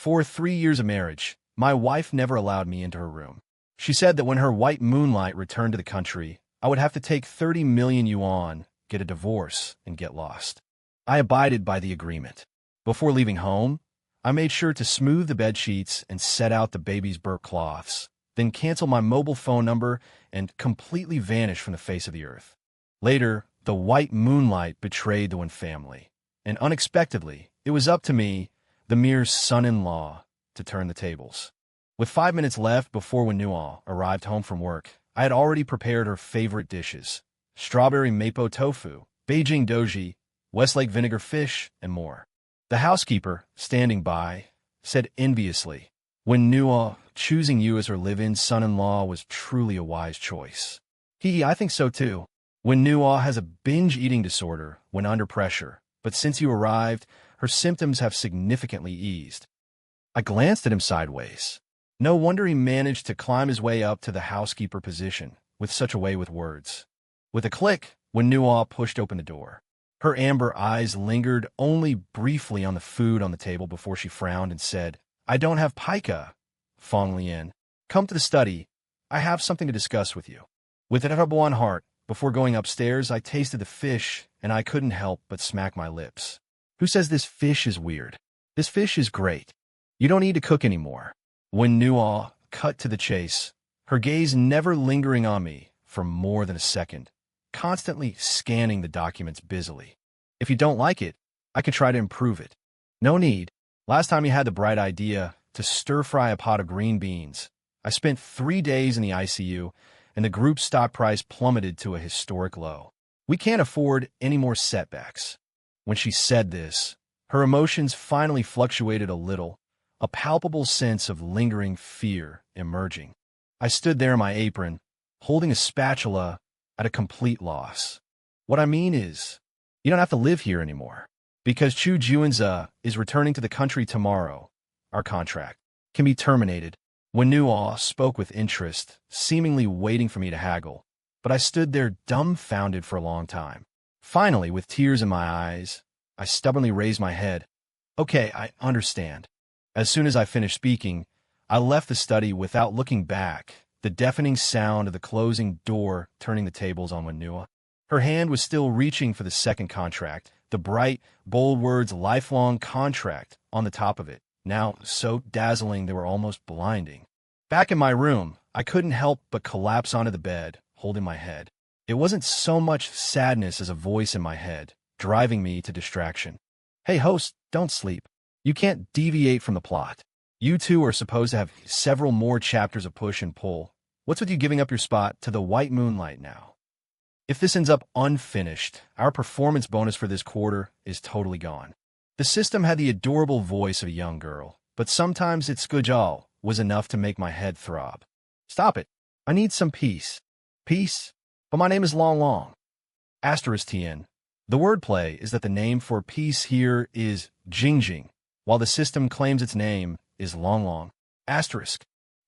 For 3 years of marriage, my wife never allowed me into her room. She said that when her white moonlight returned to the country, I would have to take 30 million yuan, get a divorce, and get lost. I abided by the agreement. Before leaving home, I made sure to smooth the bed sheets and set out the baby's burp cloths, then cancel my mobile phone number and completely vanish from the face of the earth. Later, the white moonlight betrayed the Wen family, and unexpectedly, it was up to me, the mere son-in-law, to turn the tables. With 5 minutes left before Wenua arrived home from work, I had already prepared her favorite dishes: strawberry mapo tofu, Beijing doji, Westlake vinegar fish, and more. The housekeeper, standing by, said enviously, "Wenua, choosing you as her live-in son-in-law was truly a wise choice." I think so too. Wenua has a binge eating disorder when under pressure, but since you arrived, her symptoms have significantly eased. I glanced at him sideways. No wonder he managed to climb his way up to the housekeeper position with such a way with words. With a click, Wenua pushed open the door. Her amber eyes lingered only briefly on the food on the table before she frowned and said, "I don't have pica, Fong Lian. Come to the study. I have something to discuss with you." With a trouble on heart, before going upstairs, I tasted the fish, and I couldn't help but smack my lips. Who says this fish is weird? This fish is great. You don't need to cook anymore. Wenua cut to the chase, her gaze never lingering on me for more than a second, constantly scanning the documents busily. "If you don't like it, I can try to improve it." "No need. Last time you had the bright idea to stir-fry a pot of green beans. I spent 3 days in the ICU, and the group's stock price plummeted to a historic low. We can't afford any more setbacks." When she said this, her emotions finally fluctuated a little, a palpable sense of lingering fear emerging. I stood there in my apron, holding a spatula, at a complete loss. "What I mean is, you don't have to live here anymore. Because Chu Juanza is returning to the country tomorrow, our contract can be terminated." Wenua spoke with interest, seemingly waiting for me to haggle, but I stood there dumbfounded for a long time. Finally, with tears in my eyes, I stubbornly raised my head. "Okay, I understand." As soon as I finished speaking, I left the study without looking back, the deafening sound of the closing door turning the tables on Wenua. Her hand was still reaching for the second contract, the bright, bold words "lifelong contract" on the top of it, now so dazzling they were almost blinding. Back in my room, I couldn't help but collapse onto the bed, holding my head. It wasn't so much sadness as a voice in my head, driving me to distraction. "Hey host, don't sleep. You can't deviate from the plot. You two are supposed to have several more chapters of push and pull. What's with you giving up your spot to the white moonlight now? If this ends up unfinished, our performance bonus for this quarter is totally gone." The system had the adorable voice of a young girl, but sometimes its gujal was enough to make my head throb. "Stop it. I need some peace." "Peace? But my name is Long Long." *TN. The wordplay is that the name for peace here is Jingjing, while the system claims its name is Long Long.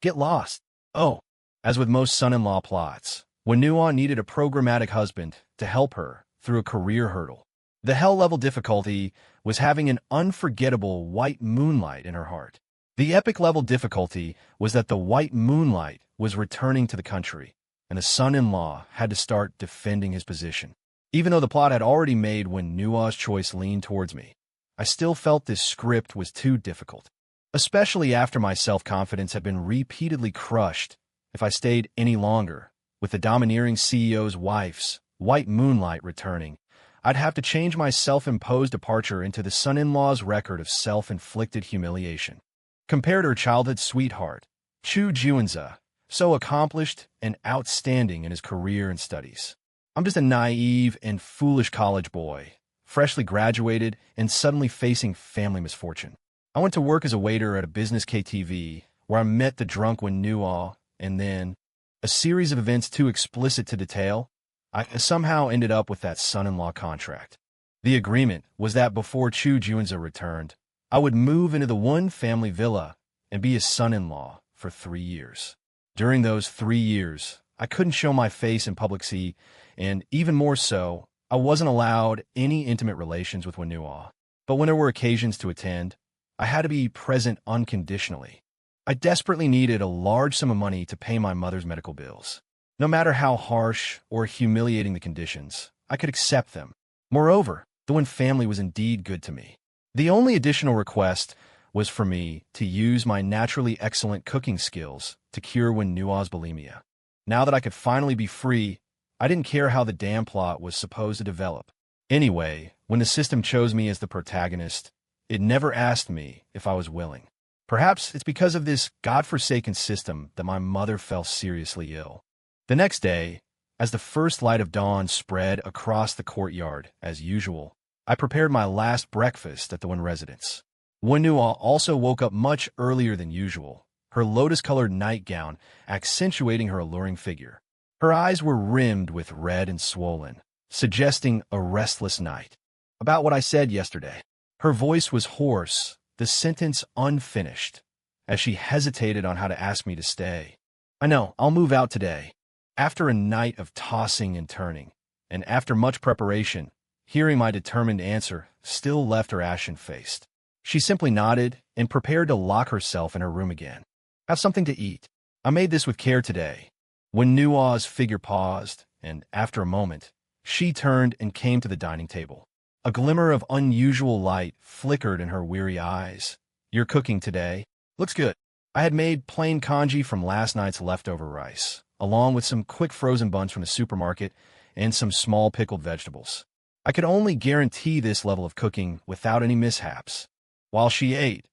Get lost. Oh, as with most son-in-law plots, Wenua needed a programmatic husband to help her through a career hurdle. The hell-level difficulty was having an unforgettable white moonlight in her heart. The epic-level difficulty was that the white moonlight was returning to the country, and the son-in-law had to start defending his position. Even though the plot had already made Wenua's choice lean towards me, I still felt this script was too difficult, especially after my self-confidence had been repeatedly crushed. If I stayed any longer, with the domineering CEO's wife's white moonlight returning, I'd have to change my self-imposed departure into the son-in-law's record of self-inflicted humiliation. Compared to her childhood sweetheart, Chu Juanza, so accomplished and outstanding in his career and studies. I'm just a naive and foolish college boy, freshly graduated and suddenly facing family misfortune. I went to work as a waiter at a business KTV, where I met the drunk Wenua, and then, a series of events too explicit to detail, I somehow ended up with that son-in-law contract. The agreement was that before Chu Juanza returned, I would move into the one family villa and be his son-in-law for 3 years. During those 3 years, I couldn't show my face in public see, and even more so, I wasn't allowed any intimate relations with Wenua. But when there were occasions to attend, I had to be present unconditionally. I desperately needed a large sum of money to pay my mother's medical bills. No matter how harsh or humiliating the conditions, I could accept them. Moreover, the Wynn family was indeed good to me. The only additional request was for me to use my naturally excellent cooking skills to cure Wynn Nua's bulimia. Now that I could finally be free, I didn't care how the damn plot was supposed to develop. Anyway, when the system chose me as the protagonist, it never asked me if I was willing. Perhaps it's because of this godforsaken system that my mother fell seriously ill. The next day, as the first light of dawn spread across the courtyard, as usual, I prepared my last breakfast at the Wynn residence. Wynn Nua also woke up much earlier than usual, her lotus-colored nightgown accentuating her alluring figure. Her eyes were rimmed with red and swollen, suggesting a restless night. About what I said yesterday. Her voice was hoarse, the sentence unfinished, as she hesitated on how to ask me to stay. I know, I'll move out today. After a night of tossing and turning, and after much preparation, hearing my determined answer still left her ashen-faced. She simply nodded and prepared to lock herself in her room again. Have something to eat. I made this with care today. When Nua's figure paused, and after a moment, she turned and came to the dining table. A glimmer of unusual light flickered in her weary eyes. You're cooking today? Looks good. I had made plain congee from last night's leftover rice, along with some quick frozen buns from the supermarket and some small pickled vegetables. I could only guarantee this level of cooking without any mishaps. While she ate,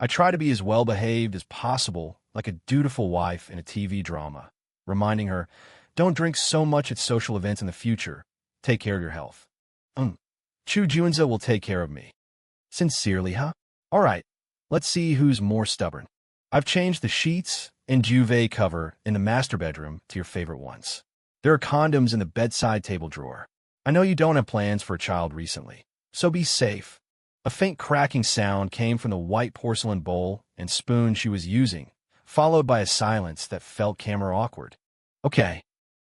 I tried to be as well-behaved as possible, like a dutiful wife in a TV drama, reminding her, don't drink so much at social events in the future. Take care of your health. Chu Junza will take care of me. Sincerely, huh? All right, let's see who's more stubborn. I've changed the sheets and duvet cover in the master bedroom to your favorite ones. There are condoms in the bedside table drawer. I know you don't have plans for a child recently, so be safe. A faint cracking sound came from the white porcelain bowl and spoon she was using, followed by a silence that felt camera awkward. Okay.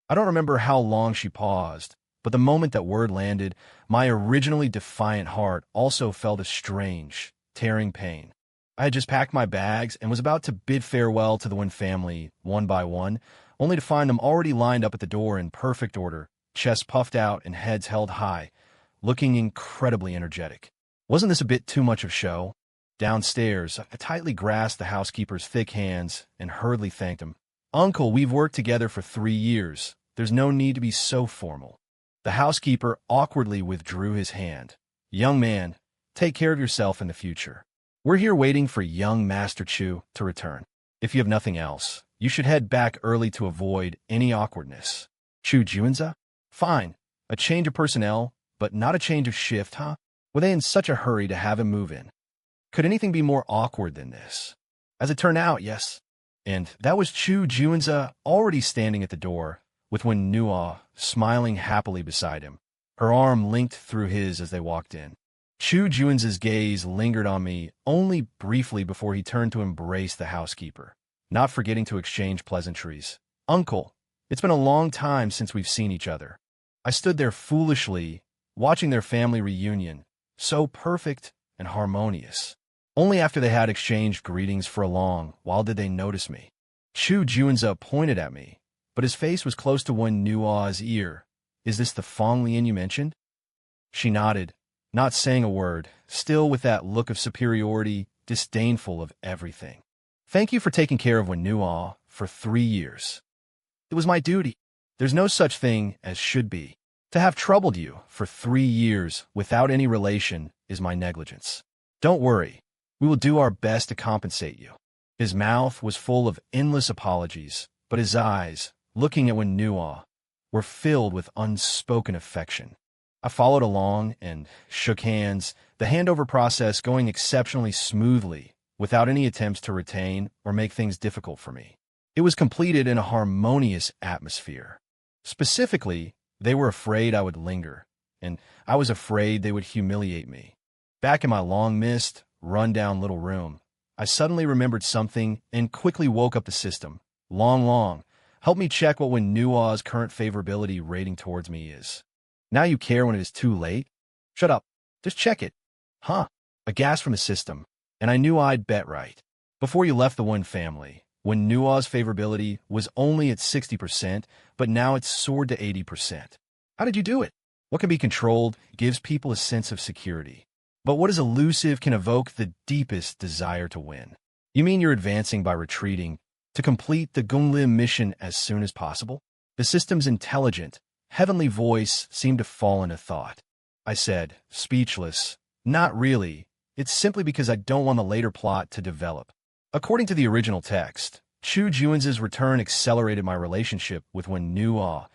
I don't remember how long she paused, but the moment that word landed, my originally defiant heart also felt a strange, tearing pain. I had just packed my bags and was about to bid farewell to the Wynn family, one by one, only to find them already lined up at the door in perfect order, chests puffed out and heads held high, looking incredibly energetic. Wasn't this a bit too much of show? Downstairs, I tightly grasped the housekeeper's thick hands and hurriedly thanked him. Uncle, we've worked together for 3 years. There's no need to be so formal. The housekeeper awkwardly withdrew his hand. Young man, take care of yourself in the future. We're here waiting for young Master Chu to return. If you have nothing else, you should head back early to avoid any awkwardness. Chu Junza? Fine. A change of personnel, but not a change of shift, huh? Were they in such a hurry to have him move in? Could anything be more awkward than this? As it turned out, yes. And that was Chu Junza already standing at the door, with Wynn Nua smiling happily beside him, her arm linked through his as they walked in. Chu Junza's gaze lingered on me only briefly before he turned to embrace the housekeeper, not forgetting to exchange pleasantries. Uncle, it's been a long time since we've seen each other. I stood there foolishly, watching their family reunion, so perfect and harmonious. Only after they had exchanged greetings for a long while did they notice me. Chu Junza pointed at me, but his face was close to Wynn Nua's ear. Is this the Fong Lian you mentioned? She nodded, not saying a word, still with that look of superiority, disdainful of everything. Thank you for taking care of Wynn Nua for 3 years. It was my duty. There's no such thing as should be. To have troubled you for 3 years without any relation is my negligence. Don't worry. We will do our best to compensate you. His mouth was full of endless apologies, but his eyes, looking at Wynn Nua, were filled with unspoken affection. I followed along and shook hands, the handover process going exceptionally smoothly, without any attempts to retain or make things difficult for me. It was completed in a harmonious atmosphere. Specifically, they were afraid I would linger, and I was afraid they would humiliate me. Back in my long-missed, run-down little room, I suddenly remembered something and quickly woke up the system. Long, help me check what Wynn Nua's current favorability rating towards me is. Now you care when it is too late? Shut up. Just check it. Huh. A gas from the system. And I knew I'd bet right. Before you left the one family, when Nua's favorability was only at 60%, but now it's soared to 80%. How did you do it? What can be controlled gives people a sense of security. But what is elusive can evoke the deepest desire to win. You mean you're advancing by retreating to complete the Gunlim mission as soon as possible? The system's intelligent, heavenly voice seemed to fall into thought. I said, speechless, not really. It's simply because I don't want the later plot to develop. According to the original text, Chu Juan's return accelerated my relationship with Wen Nua,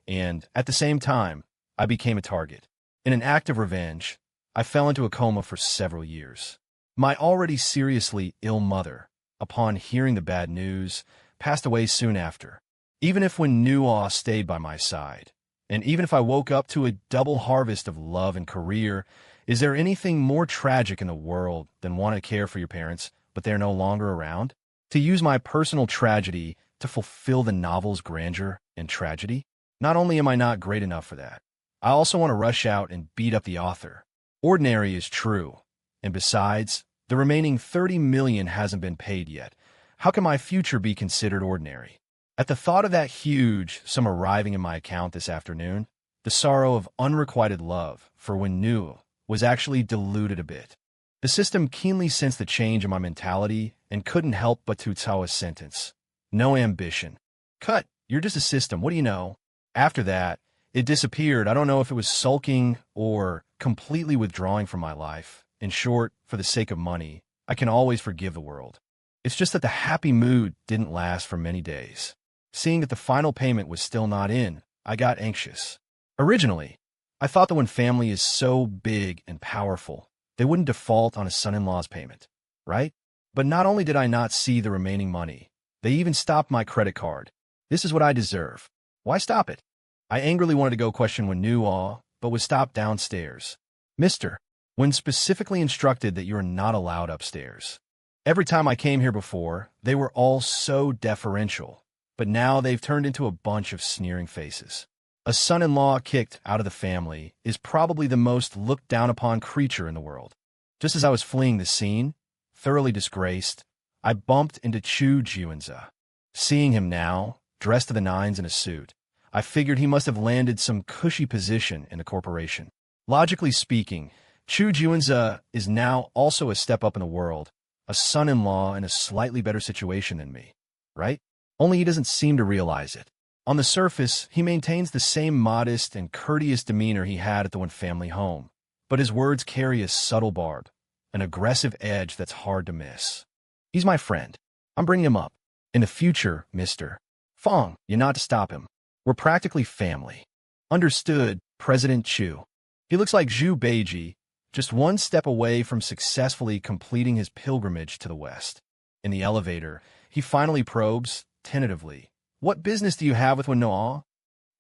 and, at the same time, I became a target. In an act of revenge, I fell into a coma for several years. My already seriously ill mother, upon hearing the bad news, passed away soon after. Even if Wen Nua stayed by my side, and even if I woke up to a double harvest of love and career, is there anything more tragic in the world than wanting to care for your parents, but they're no longer around? To use my personal tragedy to fulfill the novel's grandeur and tragedy? Not only am I not great enough for that, I also want to rush out and beat up the author. Ordinary is true, and besides, the remaining 30 million hasn't been paid yet. How can my future be considered ordinary? At the thought of that huge sum arriving in my account this afternoon, the sorrow of unrequited love for Wen Nua was actually diluted a bit. The system keenly sensed the change in my mentality and couldn't help but to tell a sentence. No ambition. Cut, you're just a system, what do you know? After that, it disappeared. I don't know if it was sulking or completely withdrawing from my life. In short, for the sake of money, I can always forgive the world. It's just that the happy mood didn't last for many days. Seeing that the final payment was still not in, I got anxious. Originally, I thought that when family is so big and powerful, they wouldn't default on a son-in-law's payment, right? But not only did I not see the remaining money, they even stopped my credit card. This is what I deserve. Why stop it? I angrily wanted to go question Wen Nua, but was stopped downstairs. Mister, when specifically instructed that you are not allowed upstairs. Every time I came here before, they were all so deferential, but now they've turned into a bunch of sneering faces. A son-in-law kicked out of the family is probably the most looked down upon creature in the world. Just as I was fleeing the scene, thoroughly disgraced, I bumped into Chu Juanza. Seeing him now, dressed to the nines in a suit, I figured he must have landed some cushy position in the corporation. Logically speaking, Chu Juanza is now also a step up in the world, a son-in-law in a slightly better situation than me, right? Only he doesn't seem to realize it. On the surface, he maintains the same modest and courteous demeanor he had at the one family home, but his words carry a subtle barb, an aggressive edge that's hard to miss. He's my friend. I'm bringing him up. In the future, Mr. Fong, you're not to stop him. We're practically family. Understood, President Chu. He looks like Zhu Beiji, just one step away from successfully completing his pilgrimage to the West. In the elevator, he finally probes, tentatively, "What business do you have with Wen Nua?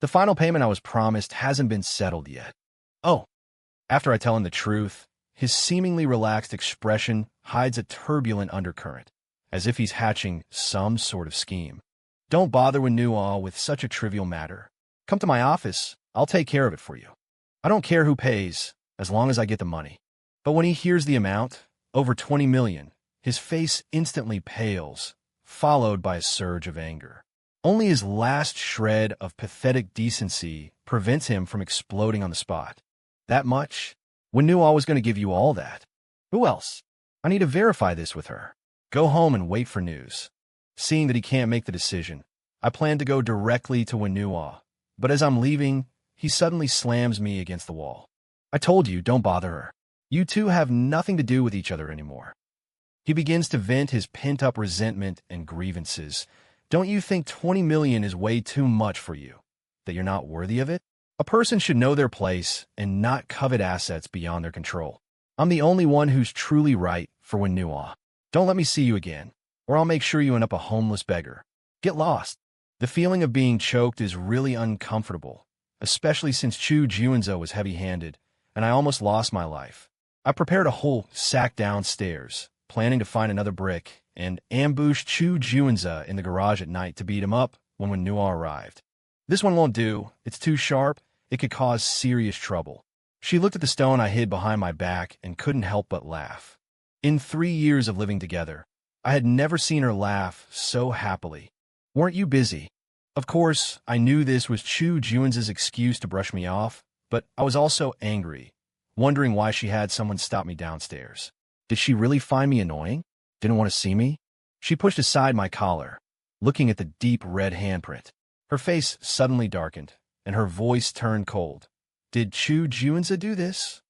The final payment I was promised hasn't been settled yet." Oh. After I tell him the truth, his seemingly relaxed expression hides a turbulent undercurrent, as if he's hatching some sort of scheme. "Don't bother Wen Nua with such a trivial matter. Come to my office, I'll take care of it for you. I don't care who pays, as long as I get the money." But when he hears the amount, over 20 million, his face instantly pales, followed by a surge of anger. Only his last shred of pathetic decency prevents him from exploding on the spot. "That much? Wen Nua was going to give you all that. Who else? I need to verify this with her. Go home and wait for news." Seeing that he can't make the decision, I plan to go directly to Wen Nua, but as I'm leaving, he suddenly slams me against the wall. "I told you, don't bother her. You two have nothing to do with each other anymore." He begins to vent his pent-up resentment and grievances. "Don't you think 20 million is way too much for you? That you're not worthy of it? A person should know their place and not covet assets beyond their control. I'm the only one who's truly right for Wen Nua. Don't let me see you again, or I'll make sure you end up a homeless beggar. Get lost." The feeling of being choked is really uncomfortable, especially since Chu Juanza was heavy-handed, and I almost lost my life. I prepared a whole sack downstairs, planning to find another brick, and ambush Chu Juanza in the garage at night to beat him up when Wen Nua arrived. "This one won't do. It's too sharp. It could cause serious trouble." She looked at the stone I hid behind my back and couldn't help but laugh. In 3 years of living together, I had never seen her laugh so happily. Weren't you busy? Of course, I knew this was Chu Juin's excuse to brush me off, but I was also angry, wondering why she had someone stop me downstairs. Did she really find me annoying? Didn't want to see me? She pushed aside my collar, looking at the deep red handprint. Her face suddenly darkened, and her voice turned cold. Did Chu Juinza do this?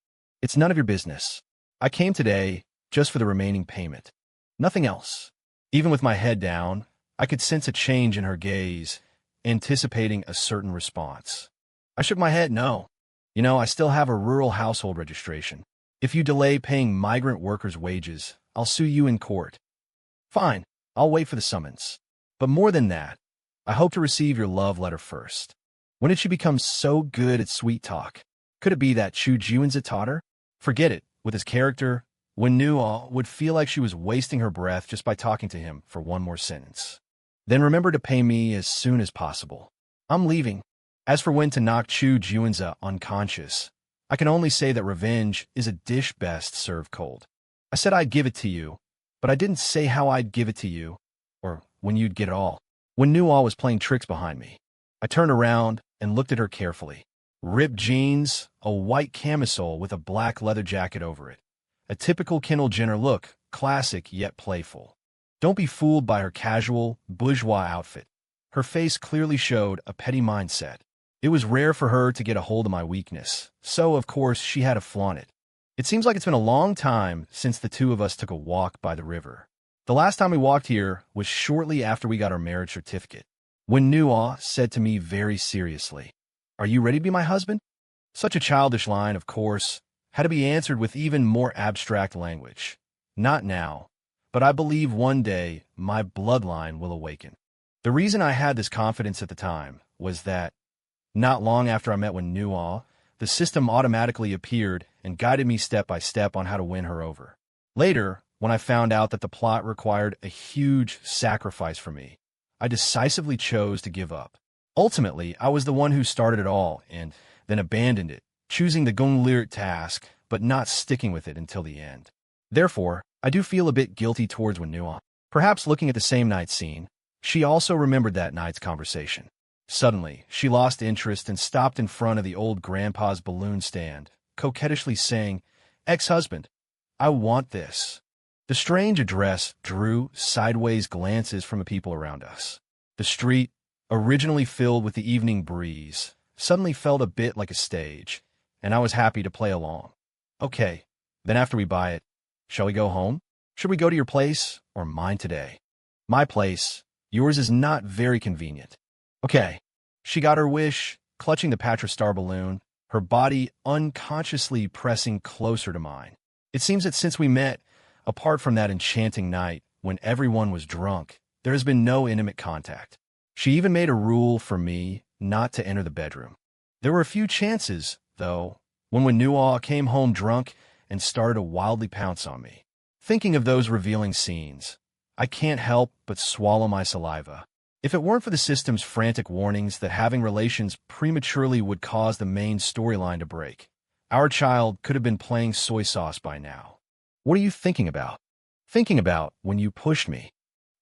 It's none of your business. I came today just for the remaining payment. Nothing else. Even with my head down, I could sense a change in her gaze, anticipating a certain response. I shook my head no. I still have a rural household registration. If you delay paying migrant workers' wages, I'll sue you in court. Fine, I'll wait for the summons. But more than that, I hope to receive your love letter first. When did she become so good at sweet talk? Could it be that Chu Juinza taught her? Forget it. With his character, Wen Nuo would feel like she was wasting her breath just by talking to him for one more sentence. Then remember to pay me as soon as possible. I'm leaving. As for when to knock Chu Juinza unconscious, I can only say that revenge is a dish best served cold. I said I'd give it to you, but I didn't say how I'd give it to you, or when you'd get it all. When Nuo was playing tricks behind me, I turned around and looked at her carefully. Ripped jeans, a white camisole with a black leather jacket over it. A typical Kendall Jenner look, classic yet playful. Don't be fooled by her casual, bourgeois outfit. Her face clearly showed a petty mindset. It was rare for her to get a hold of my weakness, so of course she had to flaunt it. It seems like it's been a long time since the two of us took a walk by the river. The last time we walked here was shortly after we got our marriage certificate. When Nuo said to me very seriously, "Are you ready to be my husband?" Such a childish line, of course, had to be answered with even more abstract language. Not now, but I believe one day my bloodline will awaken. The reason I had this confidence at the time was that, not long after I met with Nuo, the system automatically appeared and guided me step by step on how to win her over. Later, when I found out that the plot required a huge sacrifice from me, I decisively chose to give up. Ultimately, I was the one who started it all and then abandoned it, choosing the Gonglir task, but not sticking with it until the end. Therefore, I do feel a bit guilty towards Wenua. Perhaps looking at the same night scene, she also remembered that night's conversation. Suddenly, she lost interest and stopped in front of the old grandpa's balloon stand, coquettishly saying, "Ex-husband, I want this." The strange address drew sideways glances from the people around us. The street, originally filled with the evening breeze, suddenly felt a bit like a stage, and I was happy to play along. Okay, then after we buy it, shall we go home? Should we go to your place or mine today? My place. Yours is not very convenient. Okay. She got her wish, clutching the Patra Star balloon, her body unconsciously pressing closer to mine. It seems that since we met, apart from that enchanting night when everyone was drunk, there has been no intimate contact. She even made a rule for me not to enter the bedroom. There were a few chances, though, when Wenua came home drunk and started to wildly pounce on me. Thinking of those revealing scenes, I can't help but swallow my saliva. If it weren't for the system's frantic warnings that having relations prematurely would cause the main storyline to break, our child could have been playing soy sauce by now. What are you thinking about? Thinking about when you pushed me.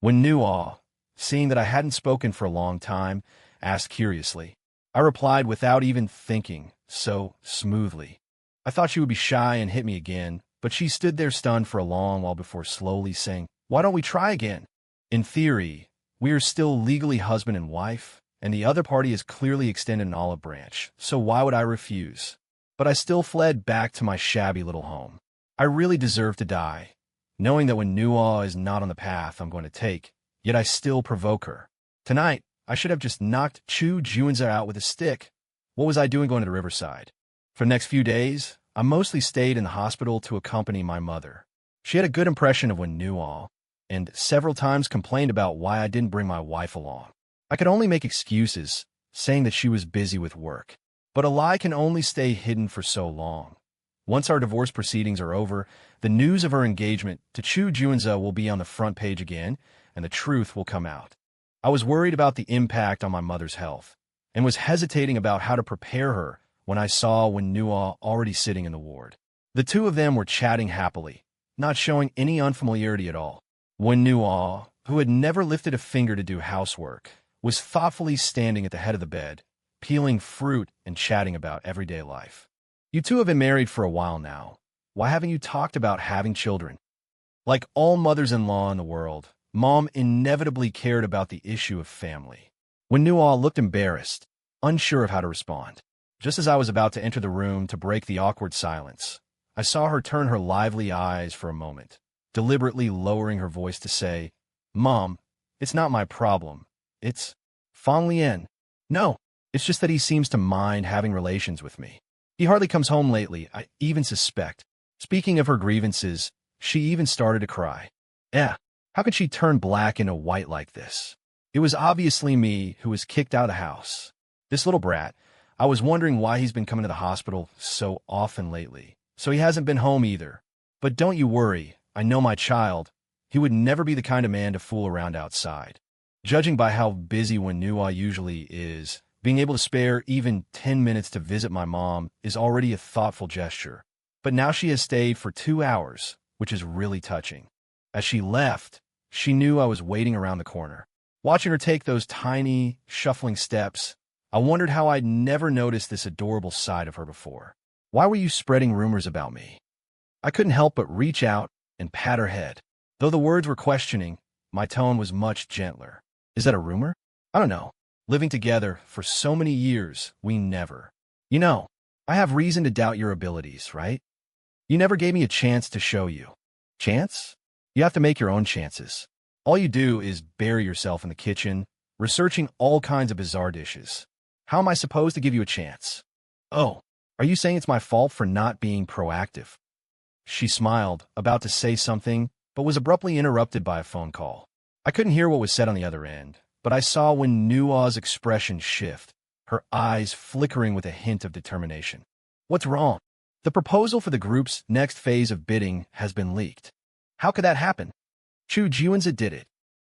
When Nuo, seeing that I hadn't spoken for a long time, asked curiously. I replied without even thinking, so smoothly. I thought she would be shy and hit me again, but she stood there stunned for a long while before slowly saying, "Why don't we try again? In theory, we are still legally husband and wife, and the other party has clearly extended an olive branch, so why would I refuse?" But I still fled back to my shabby little home. I really deserve to die, knowing that when Nuo is not on the path I'm going to take, yet I still provoke her. Tonight, I should have just knocked Chu Juinza out with a stick. What was I doing going to the riverside? For the next few days, I mostly stayed in the hospital to accompany my mother. She had a good impression of Wenua, and several times complained about why I didn't bring my wife along. I could only make excuses, saying that she was busy with work. But a lie can only stay hidden for so long. Once our divorce proceedings are over, the news of her engagement to Chu Juinza will be on the front page again, and the truth will come out. I was worried about the impact on my mother's health, and was hesitating about how to prepare her when I saw Wenua already sitting in the ward. The two of them were chatting happily, not showing any unfamiliarity at all. Wen Nuo, who had never lifted a finger to do housework, was thoughtfully standing at the head of the bed, peeling fruit and chatting about everyday life. You two have been married for a while now. Why haven't you talked about having children? Like all mothers-in-law in the world, Mom inevitably cared about the issue of family. Wen Nuo looked embarrassed, unsure of how to respond. Just as I was about to enter the room to break the awkward silence, I saw her turn her lively eyes for a moment, deliberately lowering her voice to say, "Mom, it's not my problem. It's Fang Lian. No, it's just that he seems to mind having relations with me. He hardly comes home lately, I even suspect." Speaking of her grievances, she even started to cry. How could she turn black into white like this? It was obviously me who was kicked out of the house. This little brat, I was wondering why he's been coming to the hospital so often lately. So he hasn't been home either. But don't you worry, I know my child. He would never be the kind of man to fool around outside. Judging by how busy Wen Nuo usually is, being able to spare even 10 minutes to visit my mom is already a thoughtful gesture. But now she has stayed for 2 hours, which is really touching. As she left, she knew I was waiting around the corner. Watching her take those tiny, shuffling steps, I wondered how I'd never noticed this adorable side of her before. Why were you spreading rumors about me? I couldn't help but reach out and pat her head. Though the words were questioning, my tone was much gentler. Is that a rumor? I don't know. Living together for so many years, we never. You know, I have reason to doubt your abilities, right? You never gave me a chance to show you. Chance? You have to make your own chances. All you do is bury yourself in the kitchen, researching all kinds of bizarre dishes. How am I supposed to give you a chance? Oh, are you saying it's my fault for not being proactive? She smiled, about to say something, but was abruptly interrupted by a phone call. I couldn't hear what was said on the other end, but I saw Wen Nuo's expression shift, her eyes flickering with a hint of determination. What's wrong? The proposal for the group's next phase of bidding has been leaked. How could that happen? Chu Juanza did it.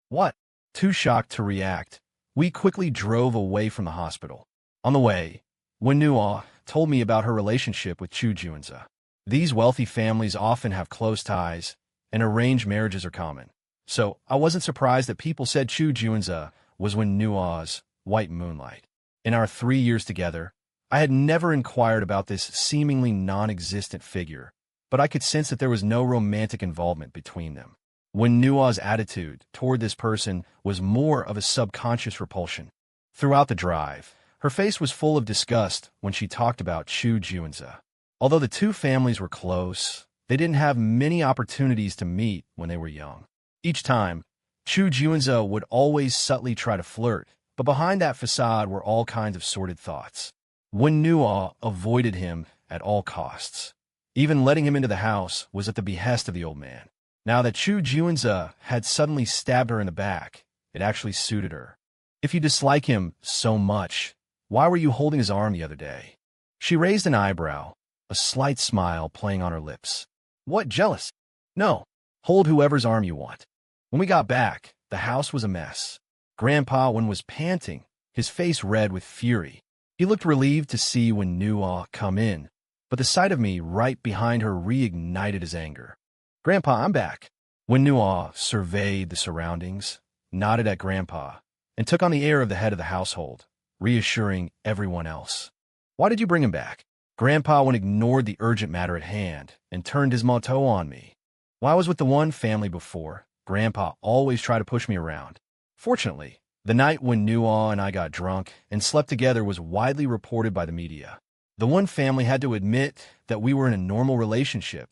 What? Too shocked to react, we quickly drove away from the hospital. On the way, Wen Nuo told me about her relationship with Chu Juanza. These wealthy families often have close ties, and arranged marriages are common. So I wasn't surprised that people said Chu Juanza was Wen Nuo's white moonlight. In our 3 years together, I had never inquired about this seemingly non-existent figure, but I could sense that there was no romantic involvement between them. Wen Nuo's attitude toward this person was more of a subconscious repulsion. Throughout the drive, her face was full of disgust when she talked about Chu Juanza. Although the two families were close, they didn't have many opportunities to meet when they were young. Each time, Chu Juanza would always subtly try to flirt, but behind that facade were all kinds of sordid thoughts. Wen Nuo avoided him at all costs. Even letting him into the house was at the behest of the old man. Now that Chu Juanza had suddenly stabbed her in the back, it actually suited her. If you dislike him so much, why were you holding his arm the other day? She raised an eyebrow, a slight smile playing on her lips. What, jealous? No, hold whoever's arm you want. When we got back, the house was a mess. Grandpa Wen was panting, his face red with fury. He looked relieved to see Wen Nuo come in, but the sight of me right behind her reignited his anger. Grandpa, I'm back. Wen Nuo surveyed the surroundings, nodded at Grandpa, and took on the air of the head of the household, reassuring everyone else. Why did you bring him back? Grandpa Wen ignored the urgent matter at hand and turned his motto on me. While I was with the one family before, Grandpa always tried to push me around. Fortunately, the night when Nuo and I got drunk and slept together was widely reported by the media. The one family had to admit that we were in a normal relationship,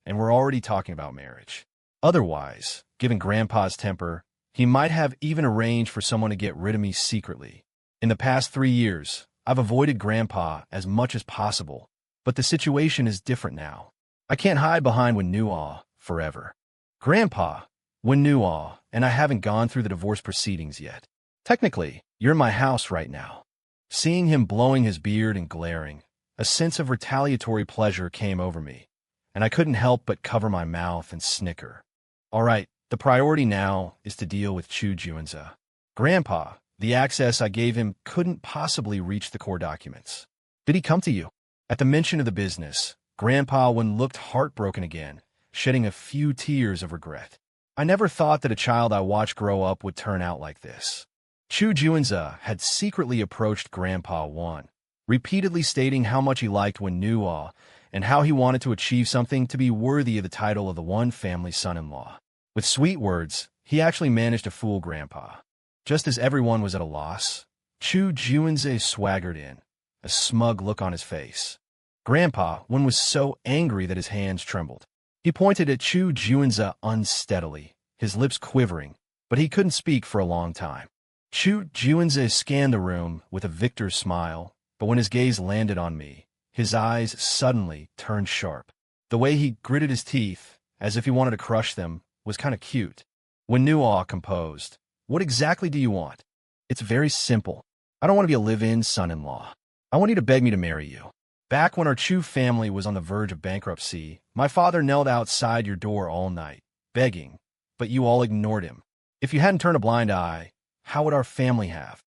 and we're already talking about marriage. Otherwise, given Grandpa's temper, he might have even arranged for someone to get rid of me secretly. In the past 3 years, I've avoided Grandpa as much as possible, but the situation is different now. I can't hide behind Wen Nuo forever. Grandpa, Wen Nuo and I haven't gone through the divorce proceedings yet. Technically, you're in my house right now. Seeing him blowing his beard and glaring, a sense of retaliatory pleasure came over me, and I couldn't help but cover my mouth and snicker. All right, the priority now is to deal with Chu Juanza. Grandpa, the access I gave him couldn't possibly reach the core documents. Did he come to you? At the mention of the business, Grandpa Wen looked heartbroken again, shedding a few tears of regret. I never thought that a child I watched grow up would turn out like this. Chu Juanza had secretly approached Grandpa Wan, repeatedly stating how much he liked Wen Nuo and how he wanted to achieve something to be worthy of the title of the Wan family son-in-law. With sweet words, he actually managed to fool Grandpa. Just as everyone was at a loss, Chu Juanza swaggered in, a smug look on his face. Grandpa Wan was so angry that his hands trembled. He pointed at Chu Juanza unsteadily, his lips quivering, but he couldn't speak for a long time. Chu Juanza scanned the room with a victor's smile, but when his gaze landed on me, his eyes suddenly turned sharp. The way he gritted his teeth, as if he wanted to crush them, was kind of cute. When Nuo composed, "What exactly do you want?" "It's very simple. I don't want to be a live-in son-in-law. I want you to beg me to marry you." Back when our Chu family was on the verge of bankruptcy, my father knelt outside your door all night, begging, but you all ignored him. If you hadn't turned a blind eye, how would our family have?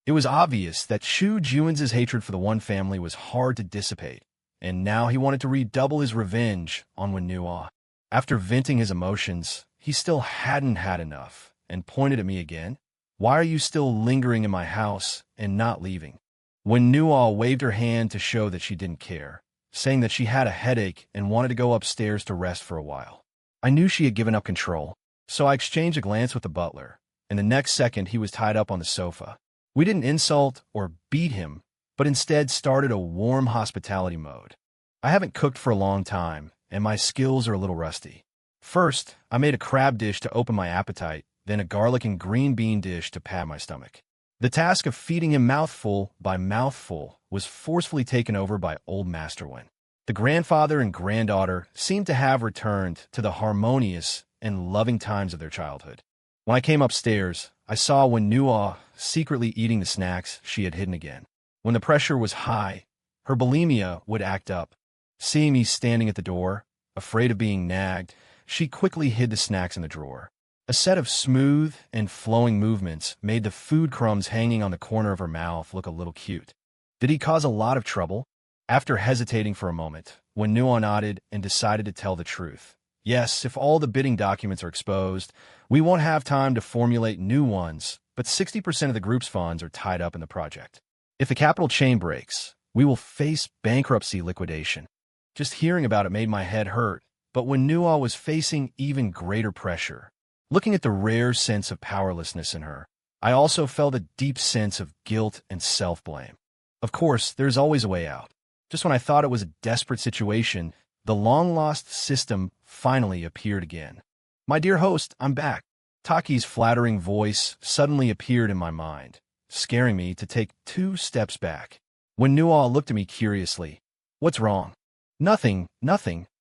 It was obvious that Chu Juanza's hatred for the Wan family was hard to dissipate, and now he wanted to redouble his revenge on Wen Nuo. After venting his emotions, he still hadn't had enough, and pointed at me again. "Why are you still lingering in my house and not leaving?" Wen Nuo waved her hand to show that she didn't care, saying that she had a headache and wanted to go upstairs to rest for a while. I knew she had given up control, so I exchanged a glance with the butler, and the next second he was tied up on the sofa. We didn't insult or beat him, but instead started a warm hospitality mode. I haven't cooked for a long time, and my skills are a little rusty. First, I made a crab dish to open my appetite, then a garlic and green bean dish to pad my stomach. The task of feeding him mouthful by mouthful was forcefully taken over by old Master Wen. The grandfather and granddaughter seemed to have returned to the harmonious and loving times of their childhood. When I came upstairs, I saw Wen Nuo secretly eating the snacks she had hidden again. When the pressure was high, her bulimia would act up. Seeing me standing at the door, afraid of being nagged, she quickly hid the snacks in the drawer. A set of smooth and flowing movements made the food crumbs hanging on the corner of her mouth look a little cute. Did he cause a lot of trouble? After hesitating for a moment, Wen Nuo nodded and decided to tell the truth. Yes, if all the bidding documents are exposed, we won't have time to formulate new ones, but 60% of the group's funds are tied up in the project. If the capital chain breaks, we will face bankruptcy liquidation. Just hearing about it made my head hurt, but Wen Nuo was facing even greater pressure. Looking at the rare sense of powerlessness in her, I also felt a deep sense of guilt and self-blame. Of course, there's always a way out. Just when I thought it was a desperate situation, the long-lost system finally appeared again. "My dear host, I'm back." Taki's flattering voice suddenly appeared in my mind, scaring me to take 2 steps back. When Nuo looked at me curiously. "What's wrong?" Nothing.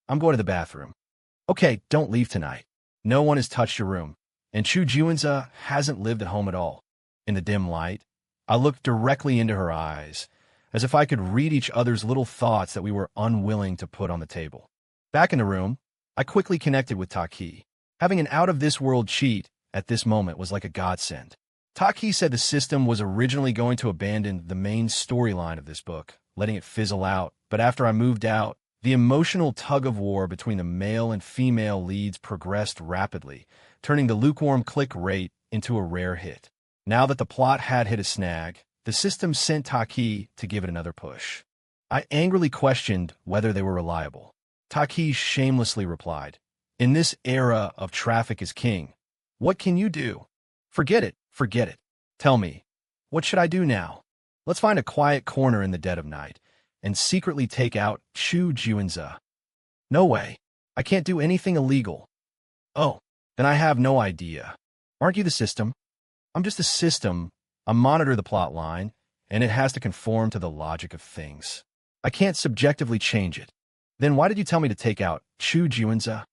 I'm going to the bathroom." "Okay, don't leave tonight. No one has touched your room, and Chu Juanza hasn't lived at home at all." In the dim light, I looked directly into her eyes, as if I could read each other's little thoughts that we were unwilling to put on the table. Back in the room, I quickly connected with Taki. Having an out-of-this-world cheat at this moment was like a godsend. Taki said the system was originally going to abandon the main storyline of this book, letting it fizzle out, but after I moved out, the emotional tug-of-war between the male and female leads progressed rapidly, turning the lukewarm click rate into a rare hit. Now that the plot had hit a snag, the system sent Taki to give it another push. I angrily questioned whether they were reliable. Taki shamelessly replied, "In this era of traffic is king, what can you do? Forget it. Tell me, what should I do now? Let's find a quiet corner in the dead of night and secretly take out Chu Juanza." "No way. I can't do anything illegal." "Oh, then I have no idea. Aren't you the system?" "I'm just a system. I monitor the plot line, and it has to conform to the logic of things. I can't subjectively change it." "Then why did you tell me to take out Chu Juanza?"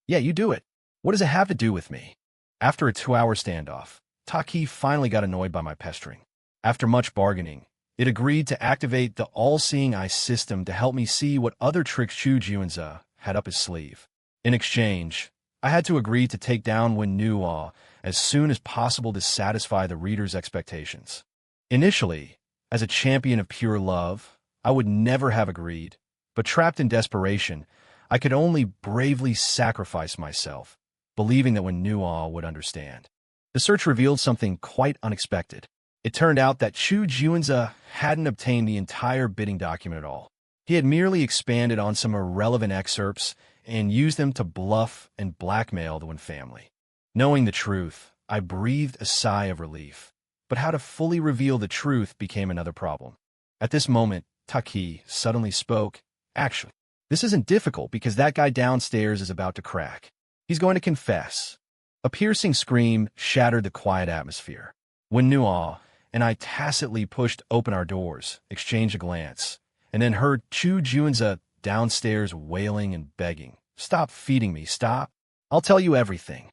"Yeah, you do it. What does it have to do with me?" After a 2-hour standoff, Taki finally got annoyed by my pestering. After much bargaining, it agreed to activate the all-seeing eye system to help me see what other tricks Chu Juanza had up his sleeve. In exchange, I had to agree to take down Wen Nuo as soon as possible to satisfy the reader's expectations. Initially, as a champion of pure love, I would never have agreed, but trapped in desperation, I could only bravely sacrifice myself, believing that when Nuaw would understand. The search revealed something quite unexpected. It turned out that Chu Juanza hadn't obtained the entire bidding document at all. He had merely expanded on some irrelevant excerpts and used them to bluff and blackmail the Wen family. Knowing the truth, I breathed a sigh of relief. But how to fully reveal the truth became another problem. At this moment, Taki suddenly spoke. Actually, this isn't difficult because that guy downstairs is about to crack. He's going to confess. A piercing scream shattered the quiet atmosphere. When Nuaw and I tacitly pushed open our doors, exchanged a glance, and then heard Chu Juanza downstairs wailing and begging, "Stop feeding me, stop. I'll tell you everything."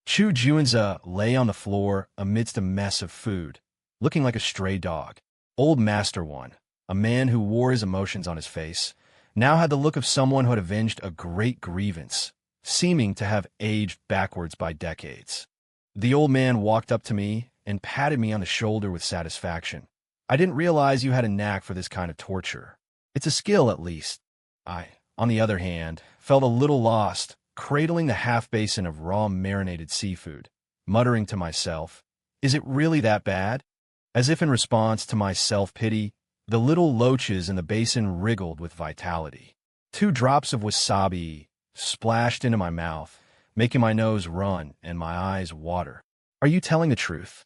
Chu Juanza lay on the floor amidst a mess of food, looking like a stray dog. Old Master One, a man who wore his emotions on his face, now had the look of someone who had avenged a great grievance, seeming to have aged backwards by decades. The old man walked up to me and patted me on the shoulder with satisfaction. "I didn't realize you had a knack for this kind of torture. It's a skill, at least." I, on the other hand, felt a little lost, cradling the half-basin of raw marinated seafood, muttering to myself, "Is it really that bad?" As if in response to my self-pity, the little loaches in the basin wriggled with vitality. 2 drops of wasabi splashed into my mouth, making my nose run and my eyes water. "Are you telling the truth?"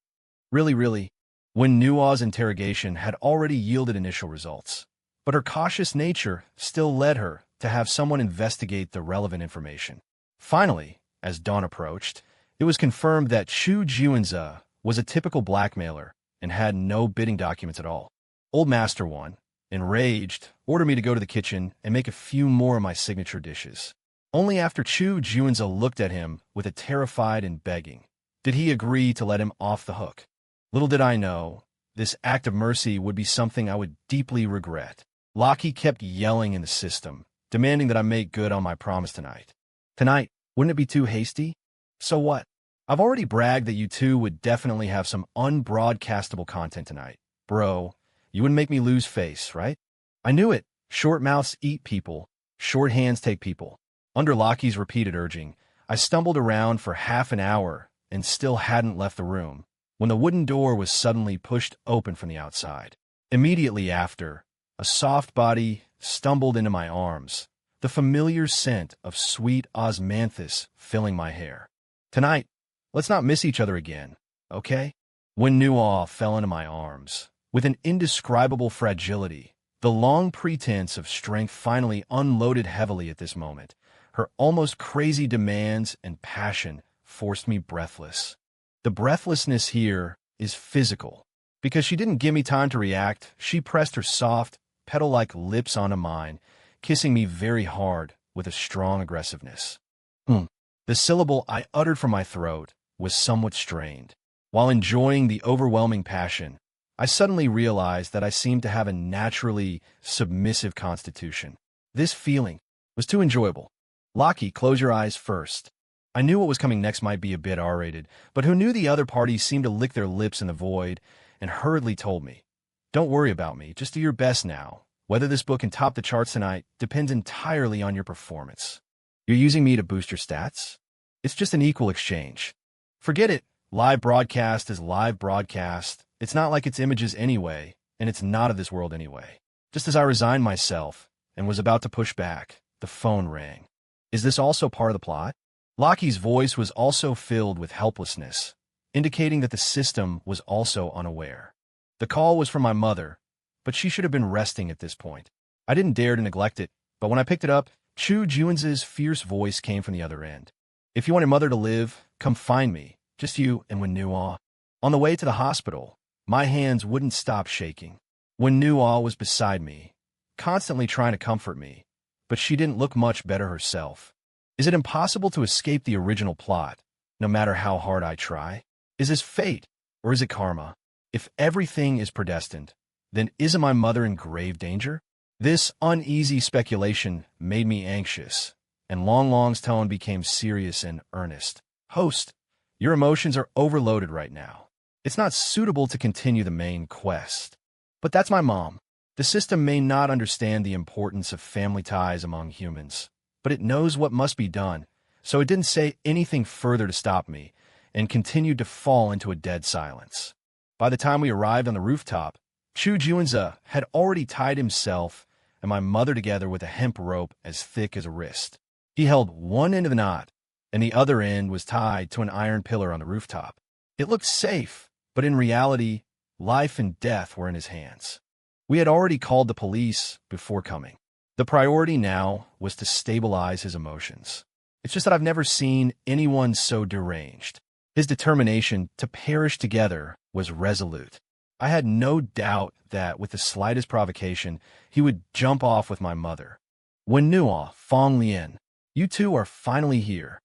Really? When Nuaw's interrogation had already yielded initial results, but her cautious nature still led her to have someone investigate the relevant information. Finally, as dawn approached, it was confirmed that Chu Juanza was a typical blackmailer and had no bidding documents at all. Old Master One, enraged, ordered me to go to the kitchen and make a few more of my signature dishes. Only after Chu Juanza looked at him with a terrified and begging did he agree to let him off the hook. Little did I know, this act of mercy would be something I would deeply regret. Lockie kept yelling in the system, demanding that I make good on my promise tonight. Tonight, wouldn't it be too hasty? So what? I've already bragged that you two would definitely have some unbroadcastable content tonight. Bro, you wouldn't make me lose face, right? I knew it. Short mouths eat people. Short hands take people. Under Lockie's repeated urging, I stumbled around for half an hour and still hadn't left the room when the wooden door was suddenly pushed open from the outside. Immediately after, a soft body stumbled into my arms, the familiar scent of sweet osmanthus filling my hair. Tonight, let's not miss each other again, okay? When Nuaw fell into my arms, with an indescribable fragility, the long pretense of strength finally unloaded heavily at this moment. Her almost crazy demands and passion forced me breathless. The breathlessness here is physical. Because she didn't give me time to react, she pressed her soft, petal-like lips onto mine, kissing me very hard with a strong aggressiveness. The syllable I uttered from my throat was somewhat strained. While enjoying the overwhelming passion, I suddenly realized that I seemed to have a naturally submissive constitution. This feeling was too enjoyable. Lockie, close your eyes first. I knew what was coming next might be a bit R-rated, but who knew the other party seemed to lick their lips in the void and hurriedly told me, "Don't worry about me, just do your best now. Whether this book can top the charts tonight depends entirely on your performance. You're using me to boost your stats? It's just an equal exchange. Forget it. Live broadcast is live broadcast. It's not like it's images anyway, and it's not of this world anyway." Just as I resigned myself and was about to push back, the phone rang. Is this also part of the plot? Lockie's voice was also filled with helplessness, indicating that the system was also unaware. The call was from my mother, but she should have been resting at this point. I didn't dare to neglect it, but when I picked it up, Chu Juanza's fierce voice came from the other end. "If you want your mother to live, come find me, just you and Wen Nuaw." On the way to the hospital, my hands wouldn't stop shaking. Wen Nuaw was beside me, constantly trying to comfort me, but she didn't look much better herself. Is it impossible to escape the original plot, no matter how hard I try? Is this fate, or is it karma? If everything is predestined, then isn't my mother in grave danger? This uneasy speculation made me anxious, and Long Long's tone became serious and earnest. "Host, your emotions are overloaded right now. It's not suitable to continue the main quest." But that's my mom. The system may not understand the importance of family ties among humans, but it knows what must be done, so it didn't say anything further to stop me, and continued to fall into a dead silence. By the time we arrived on the rooftop, Chu Juanza had already tied himself and my mother together with a hemp rope as thick as a wrist. He held one end of the knot, and the other end was tied to an iron pillar on the rooftop. It looked safe, but in reality, life and death were in his hands. We had already called the police before coming. The priority now was to stabilize his emotions. It's just that I've never seen anyone so deranged. His determination to perish together was resolute. I had no doubt that, with the slightest provocation, he would jump off with my mother. Wen Nuo, Fong Lian, you two are finally here.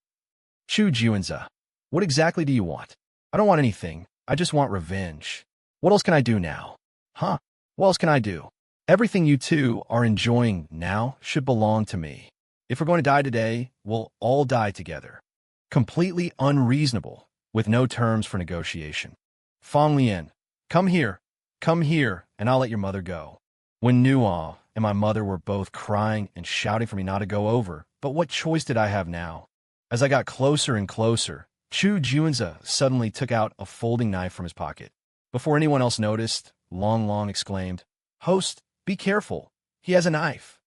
Chu Juanza, what exactly do you want? I don't want anything. I just want revenge. What else can I do now? Huh? What else can I do? Everything you two are enjoying now should belong to me. If we're going to die today, we'll all die together. Completely unreasonable, with no terms for negotiation. Fong Lian, come here, and I'll let your mother go. Wen Nuo and my mother were both crying and shouting for me not to go over, but what choice did I have now? As I got closer and closer, Chu Juanza suddenly took out a folding knife from his pocket. Before anyone else noticed, Long Long exclaimed, "Host, be careful. He has a knife."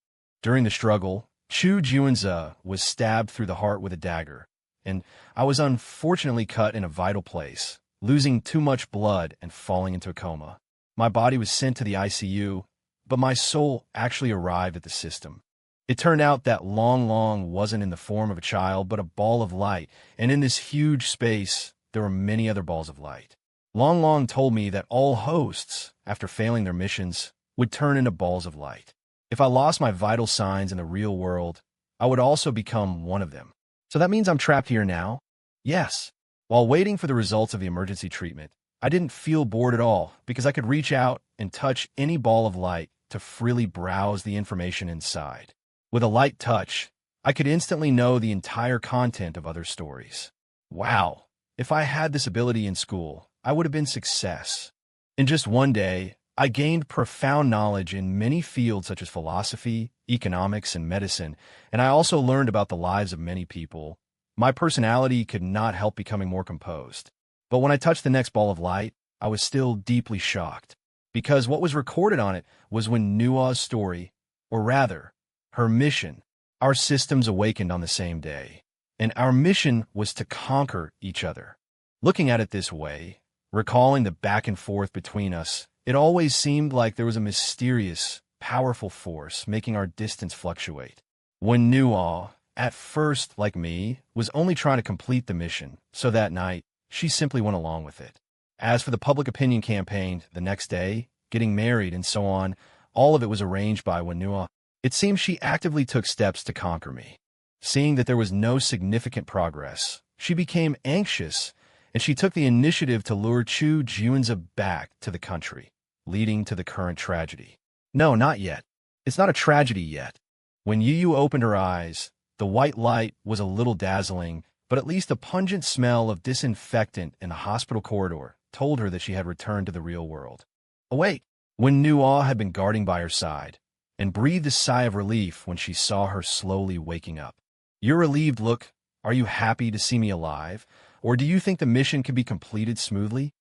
During the struggle, Chu Juanza was stabbed through the heart with a dagger, and I was unfortunately cut in a vital place, losing too much blood and falling into a coma. My body was sent to the ICU, but my soul actually arrived at the system. It turned out that Long Long wasn't in the form of a child, but a ball of light, and in this huge space, there were many other balls of light. Long Long told me that all hosts, after failing their missions, would turn into balls of light. If I lost my vital signs in the real world, I would also become one of them. So that means I'm trapped here now? Yes. While waiting for the results of the emergency treatment, I didn't feel bored at all because I could reach out and touch any ball of light to freely browse the information inside. With a light touch, I could instantly know the entire content of other stories. Wow, if I had this ability in school, I would have been success. In just one day, I gained profound knowledge in many fields such as philosophy, economics, and medicine, and I also learned about the lives of many people. My personality could not help becoming more composed. But when I touched the next ball of light, I was still deeply shocked, because what was recorded on it was Wen Nuo's story, or rather, her mission. Our systems awakened on the same day, and our mission was to conquer each other. Looking at it this way, recalling the back and forth between us, it always seemed like there was a mysterious, powerful force making our distance fluctuate. Wen Nuo, at first, like me, was only trying to complete the mission, so that night, she simply went along with it. As for the public opinion campaign the next day, getting married and so on, all of it was arranged by Wen Nuo. It seemed she actively took steps to conquer me. Seeing that there was no significant progress, she became anxious, and she took the initiative to lure Chu Juanza back to the country, leading to the current tragedy. No, not yet. It's not a tragedy yet. When Yu opened her eyes, the white light was a little dazzling, but at least a pungent smell of disinfectant in the hospital corridor told her that she had returned to the real world. Awake! Wen Nuo had been guarding by her side, and breathed a sigh of relief when she saw her slowly waking up. Your relieved look, are you happy to see me alive, or do you think the mission can be completed smoothly?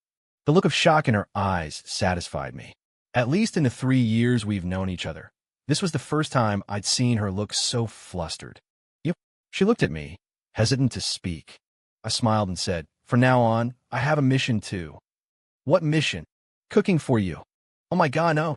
The look of shock in her eyes satisfied me. At least in the 3 years we've known each other, this was the first time I'd seen her look so flustered. Yep. She looked at me, hesitant to speak. I smiled and said, "From now on, I have a mission too." "What mission?" "Cooking for you." "Oh my God, no.